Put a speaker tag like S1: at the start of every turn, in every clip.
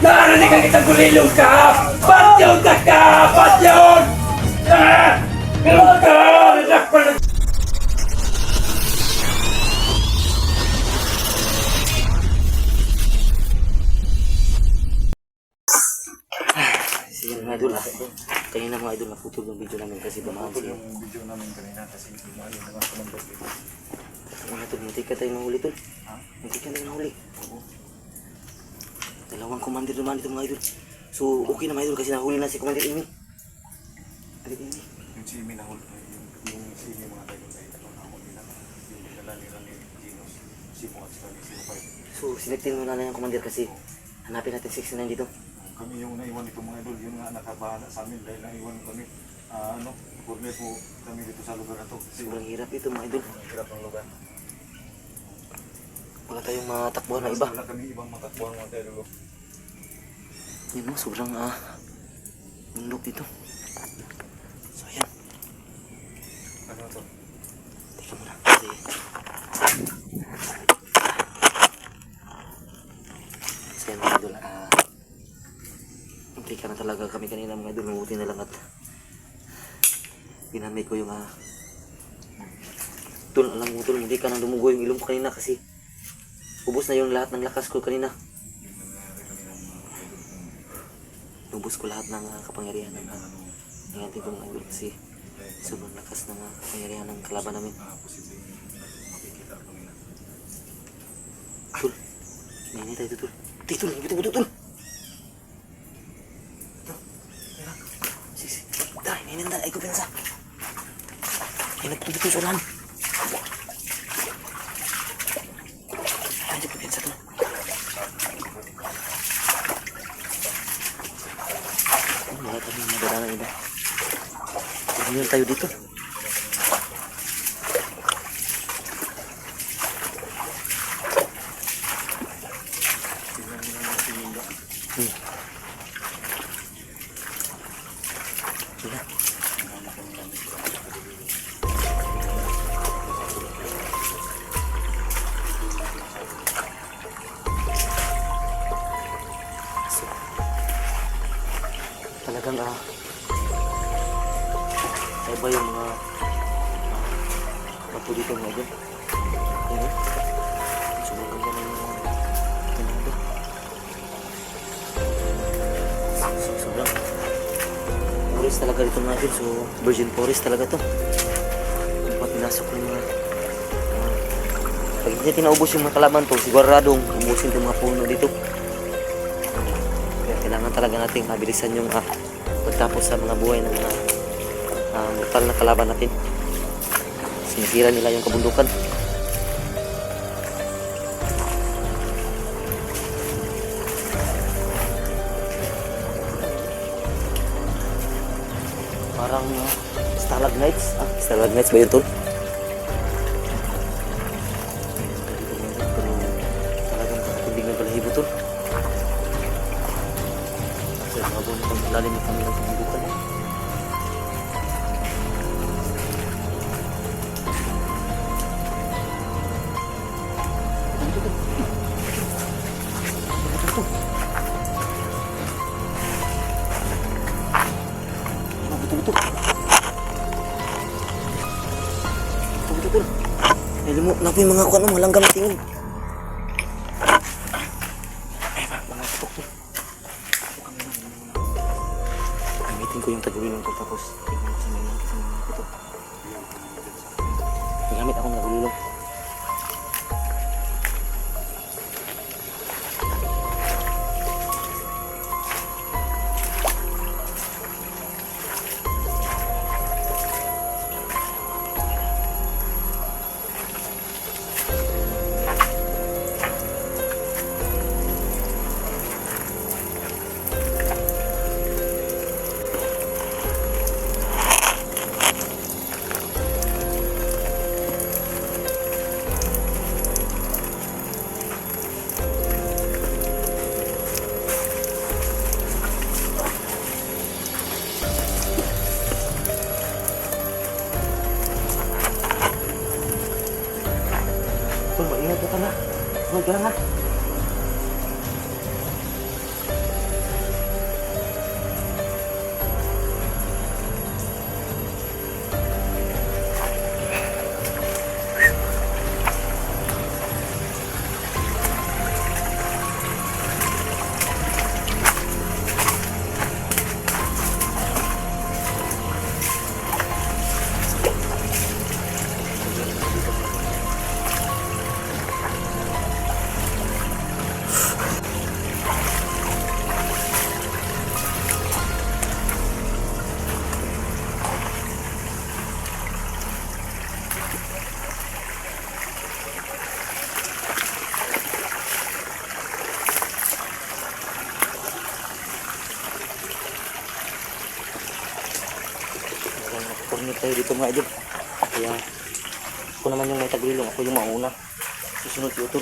S1: Narinig ang isang gulilong ka! Ba't yun ka? Ba't yun? Meron ka! Anak pa na...
S2: Sige mga idol ha. Kanina mga idol naputol yung video namin kasi dumaan siya.
S3: Yung video namin kanina kasi lumayo naman ako ng vlog dito.
S2: Mga tol, muntik ka tayo mahuli tol.
S3: Ha?
S2: Muntik ka tayo mahuli. Dalawang commander naman dito mga idol. So okay na mga idol kasi nahuli na si Commander Amy. Commander Amy.
S3: Yung si Amy nahuli, yung si Amy mga tayo ay nahuli nila. Yung dinala nila ni Ginos, si Mo at si Mo 5.
S2: So selectin mo na lang yung commander kasi hanapin natin 69 dito.
S3: Kami yung naiwan itong mga idol, yun nga nakabahala sa amin dahil naiwan kami. Coordinate po kami dito sa lugar na to.
S2: Sobrang hirap ito mga idol.
S3: Ang hirap ng lugar.
S2: Wala tayong matakbuhan na iba.
S3: Wala kami ibang matakbuhan mga tayo.
S2: Yun mo, sobrang bundok dito. So ayan,
S3: Ano to?
S2: teka muna kasi yan mga idol. Muntik ka na talaga kami kanina mga idol. Mabuti na lang at pinamay ko yung tol, alam mo tol, hindi ka nang dumugo yung ilong ko kanina kasi ubos na yung lahat ng lakas ko kanina. Ubos ko lahat ng kapangyarihan ng ating mga idol kasi sobrang lakas ng kapangyarihan ng kalaban namin. Tol, nainit tayo tol. Tol, buto tol. Sis, dahil nainit na, ay ko pinsa. Nainit ko dito sa ulan. Ay, ko pinsa tol. Wala tayong madaraan iba. Tingnan tayo dito. Sila. So, talagang iba yung mga bato dito mga idol. Ayan, sobrang ganda na yung mga tinado. Sobrang forest talaga dito mga idol. So virgin forest talaga to. Kapag pinasok ng mga pag hindi tinaubos yung mga kalaban to, siguradong ubusin itong mga puno dito. Kaya kailangan talaga natin mabilisan yung pagtapos sa mga buhay ng mga brutal na kalaban natin. Sinisira nila yung kabundukan. Parang stalagmites. Stalagmites ba yun tol? Talagang kakatindig ng balahibo tol. Kasi nakabon itong lalim ng kanilang kabundukan. Betul. Kenapa yung mga kuan mo langgam tingin? Mga tutok to. Gamitin ko yung tagulilong to tapos tingnan ko sa mga ito. Gamit ako ng tagulilong. Tol, maingat ka na. Huwag ka na. tayo dito mga idol. Kaya ako naman yung may tagulilong, ako yung mauna. Susunod si Utol.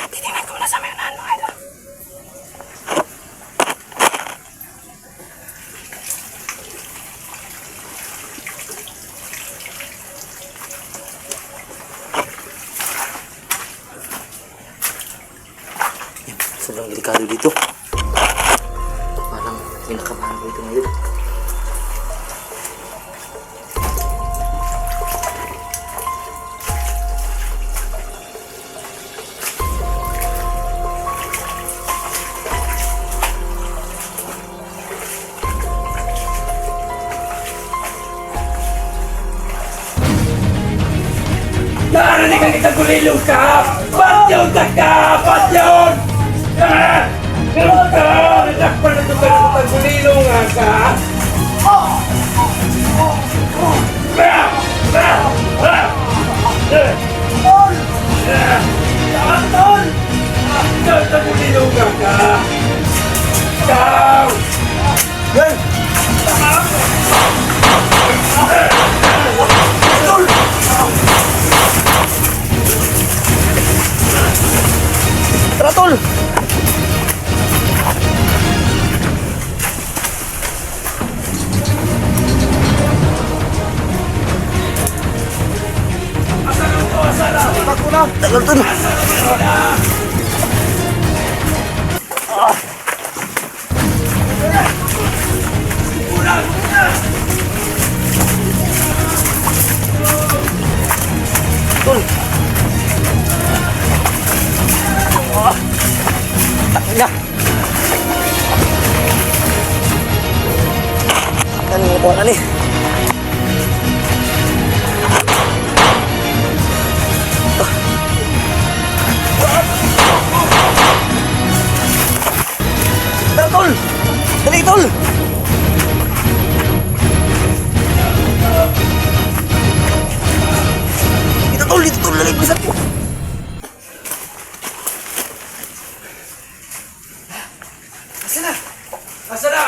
S2: Titingnan ko na sa may unahan mga idol. Sobrang delikado dito. Parang pinakabahan ko ito ngayon.
S1: Narinig ang isang gulilong ka! Ba't yun ka? Ba't yun? Ganun ka! Nadakpan na ito ka ng isang gulilong ka! Tol! Isang gulilong ka! Ikaw!
S2: Tara, Tol! Tagal, Tol! Tol! Takina! Ano yung kuha na ni? Tara, Tol! Dali, Tol! Dito, Tol! Dito, Tol! Dali, bilisan mo!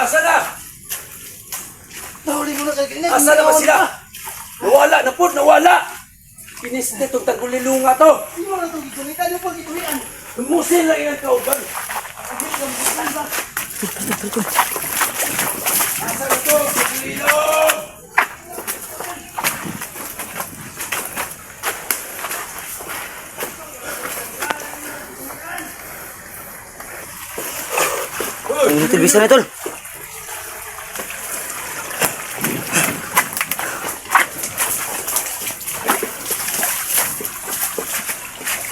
S1: Asa na?
S3: Nahuli mo na kayo kanina.
S1: Asa na ba sila? Nawala na po, nawala! Kinis na itong tagulilunga to!
S3: Hindi mo na itong gitulitan. Ano pang gitulitan?
S1: Lumusin lang ilang kauban! Asa na to, tagulilong!
S2: Ang telebisa na, Tol!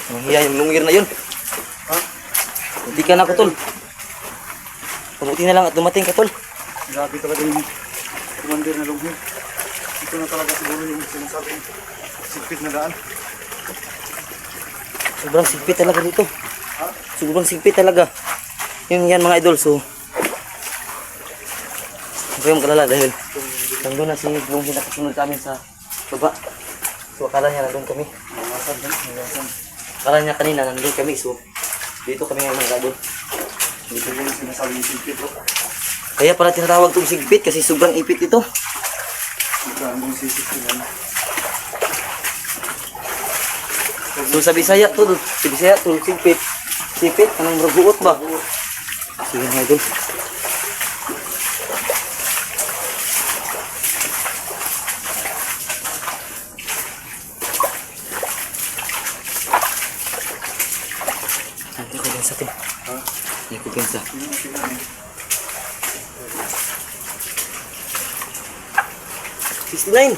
S2: Mahiya yung lungir na yun.
S3: Ha?
S2: Hindi ka na ko, Tol. Pabuti na lang at dumating ka, Tol.
S3: Grabe talaga yung commander na lunghin. Ito na talaga siguro yung sinasabing sigpit na daan.
S2: Sobrang sigpit talaga dito.
S3: Ha?
S2: Sobrang sigpit talaga. Yun yan mga idol, so huwag kayong kalala dahil nandun na si Lunghin na kasunod sa amin sa baba. So akala niya nandun kami. Akala niya kanina nandun kami, so dito kami ngayon mga idol.
S3: Dito yung sinasabing sigpit.
S2: Kaya pala tinatawag itong sigpit kasi sobrang ipit ito.
S3: Magkaan mong sisigpit yan.
S2: So sa Bisaya to, sigpit. Sigpit, anong raguot ba? Sige mga idol. Hindi ko pinsa to. Hindi ko pinsa. 69.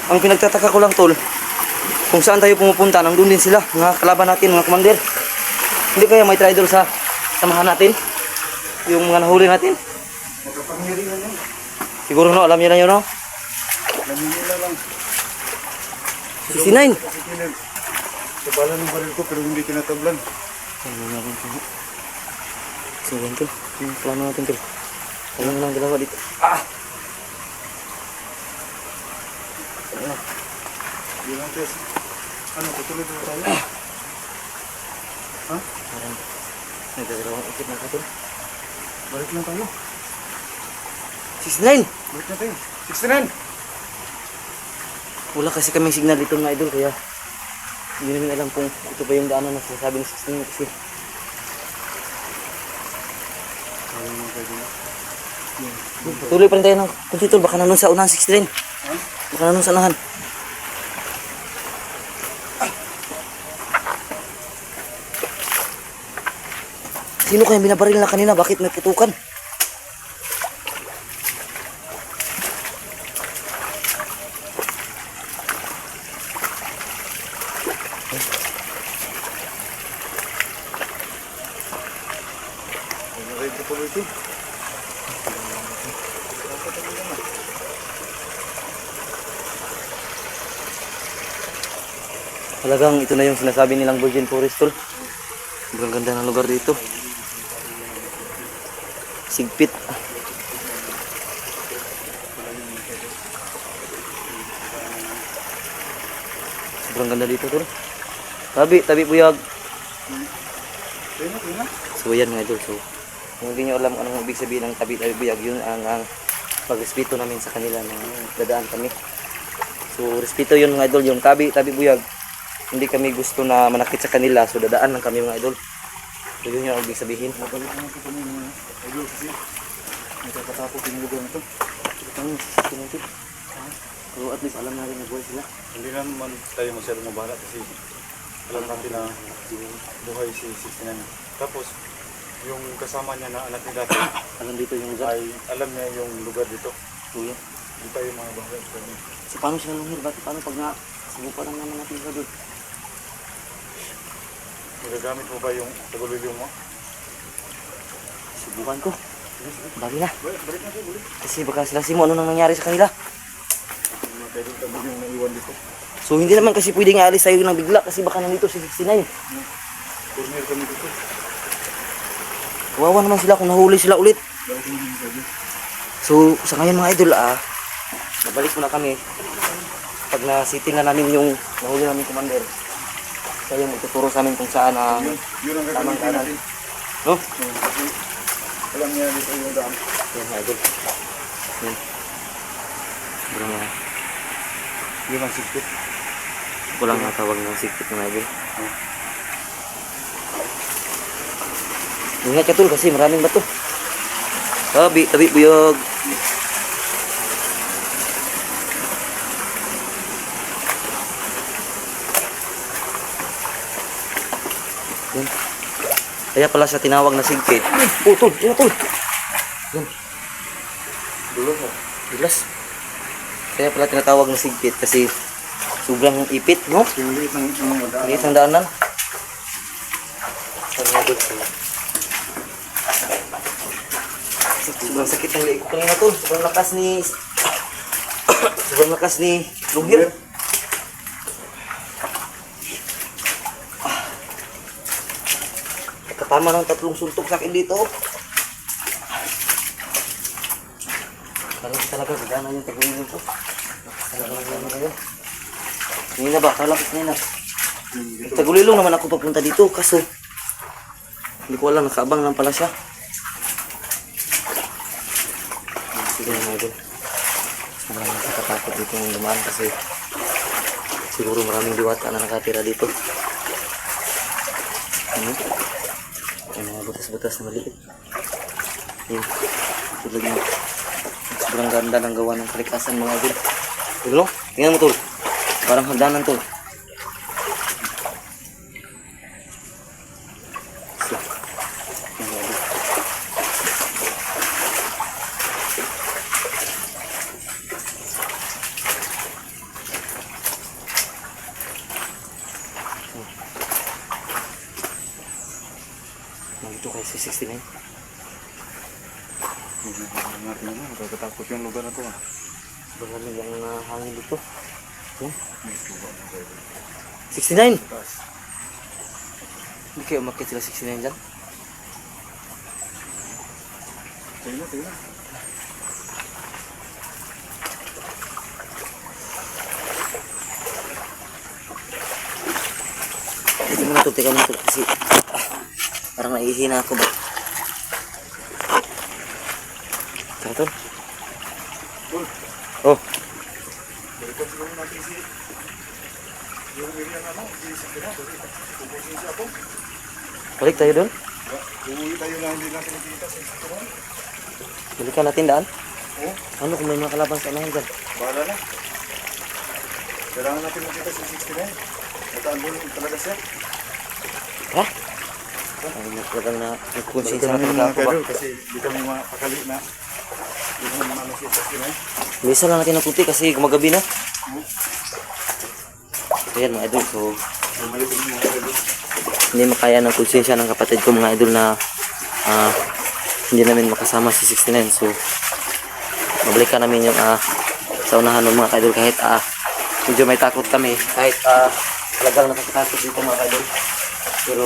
S2: Ang pinagtataka ko lang, Tol, kung saan tayo pumupunta, nandun din sila, mga kalaban natin, mga commander. Hindi kaya may traidor sa samahan natin? Yung mga nahuli natin?
S3: Magkapangyarihan yan.
S2: Siguro no, alam niyo na yun, no?
S3: Alam nila lang.
S2: 69.
S3: Kikinil. Sa bala ng baril ko pero hindi tinatablan.
S2: Ano na rin po? So yan tol, yung plano natin tol. Ano lang dalawa dito.
S3: Hindi lang test. Ano, tutuloy na tayo? Ha?
S2: Parang nagdadalawang ikot na ka tol.
S3: Balik lang tayo.
S2: 69!
S3: Balik na tayo. 69!
S2: Wala kasi kaming signal dito mga idol kaya hindi namin alam kung ito ba yung daanan na sinasabi ni 69 kasi
S3: Ayaw naman tayo din.
S2: patuloy pa rin tayo ng kunti tol, baka nanun sa unahan 69. Baka nanun sa unahan. Sino kaya binabaril na kanina? Bakit may putukan?
S3: Huwag na tayo tutuloy ito.
S2: Talagang ito na yung sinasabi nilang Virgin Forest tol. Sobrang ganda ng lugar dito. Sigpit. Sobrang ganda dito tol. Tabi buyag.
S3: Tayo na.
S2: So yan mga idol. So kung hindi nyo alam anong ibig sabihin ng tabi buyag, yun ang pagrespeto namin sa kanila na dadaan kami. So respeto yun mga idol, yung tabi buyag. Hindi kami gusto na manakit sa kanila, so dadaan lang kami mga idol. So yun yung ibig sabihin.
S3: Mabalik naman ito kami mga idol kasi nagkakatapos yung lugar na ito.
S2: So at least alam natin na buhay sila.
S3: Hindi naman tayo masyadong mabahala kasi alam natin na buhay si 69. Tapos, yung kasama niya na anak ni dati
S2: Alam dito yung lugar.
S3: ay alam niya yung lugar dito.
S2: Kuya.
S3: Hindi tayo mga bahala sa kanya.
S2: So paano sila lunghir? Paano pag nga subukan lang naman natin sila doon?
S3: Magagamit mo ba yung tagulilyong mo?
S2: Subukan ko. Bali na.
S3: Balik natin, balik.
S2: Kasi baka sila Simo, ano nang nangyari sa kanila?
S3: Mga tayo dito yung naiwan dito.
S2: So hindi naman kasi pwedeng aalis tayo ng bigla kasi baka nandito si 69.
S3: Corner kami dito.
S2: Kawawa naman sila kung nahuli sila ulit.
S3: Balik natin sabi.
S2: So sa ngayon mga idol, babalik muna kami. Pag na-city na namin yung nahuli namin commander, siya yung ituturo sa amin kung saan
S3: Yun ang
S2: tamang
S3: gagamitin
S2: daanan.
S3: natin.
S2: No?
S3: Kasi alam niya dito yung daan.
S2: Yan mga idol. Yan. Sobrang
S3: Yun ang sikit.
S2: walang natawag ng sikit mga idol. Ingat ka tol kasi maraming bato. Tabi buyog. Yan. Kaya pala siya tinawag na sigpit. Oh, tol, yan tol. Yan.
S3: Dulo mo.
S2: Bilas. Kaya pala tinatawag na sigpit kasi sobrang ipit, no?
S3: Yung liit ng daan.
S2: Liit ng daanan. Sobrang sakit ng liig ko kanina tol. Sobrang lakas ni Lunghir. Katama ng 3 suntok sa akin dito. Talaga gagana yung tagulin ko. Talaga ngayon. Hindi na ba? Kalapit na yun. Tagulilong naman ako papunta dito kaso hindi ko alam, nakaabang lang pala siya. Sige mga idol. Sobrang nakakatakot dito yung dumaan kasi siguro maraming diwata na nakatira dito. Ano? May mga butas-butas na maliit. Yun. Tulad mo. Sobrang ganda ng gawa ng kalikasan mga idol. Idol, tingnan mo tol. Parang hagdanan tol. Nandito kayo si 69.
S3: Natin naman, nakakatakot yung lugar na to.
S2: Sobrang lamig ang hangin dito. 69?
S3: Taas.
S2: Hindi kayo umakit sila 69 dyan?
S3: Tingnan, tingnan.
S2: Ito muna to, teka muna to kasi parang naihina ako ba? Tara to. Oh,
S3: Balikan siguro natin si... Yung area na si 69. Pupusin siya po.
S2: balik tayo doon.
S3: Uuwi tayo na hindi natin nakikita sa 69.
S2: Balikan natin daan.
S3: Oo.
S2: Ano kung may mga kalaban sa unahan dyan?
S3: Bahala na. Kailangan natin makita si 69. Nataan doon talaga siya.
S2: Ha? Ay, talagang na nagkonsensya na
S3: Kailangan
S2: talaga
S3: mga
S2: ako ba?
S3: kadol kasi di kami mapakali na. Di kami mamano si 69.
S2: Bisa lang natin ng kunti kasi gumagabi na. So yan mga idol, so
S3: Bumalik kami mga kadol.
S2: hindi makaya ng konsensya ng kapatid ko mga idol na hindi namin makasama si 69. So mabalikan namin yung sa unahan ng mga idol kahit medyo may takot kami kahit talagang nakakatakot dito mga idol. Pero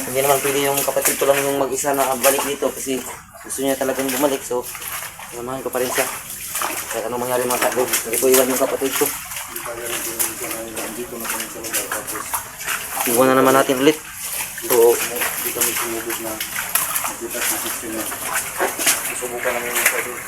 S2: hindi naman pwede yung kapatid ko lang yung mag-isa na balik dito kasi gusto niya talagang bumalik. So samahan ko pa rin siya kahit anong mangyari mga idol. Hindi ko iwan yung kapatid ko.
S3: Dito na kami sa lugar. Tapos
S2: Iwan na naman natin ulit. So
S3: di kami sumubok na makita si 69. Susubukan namin mga kadol.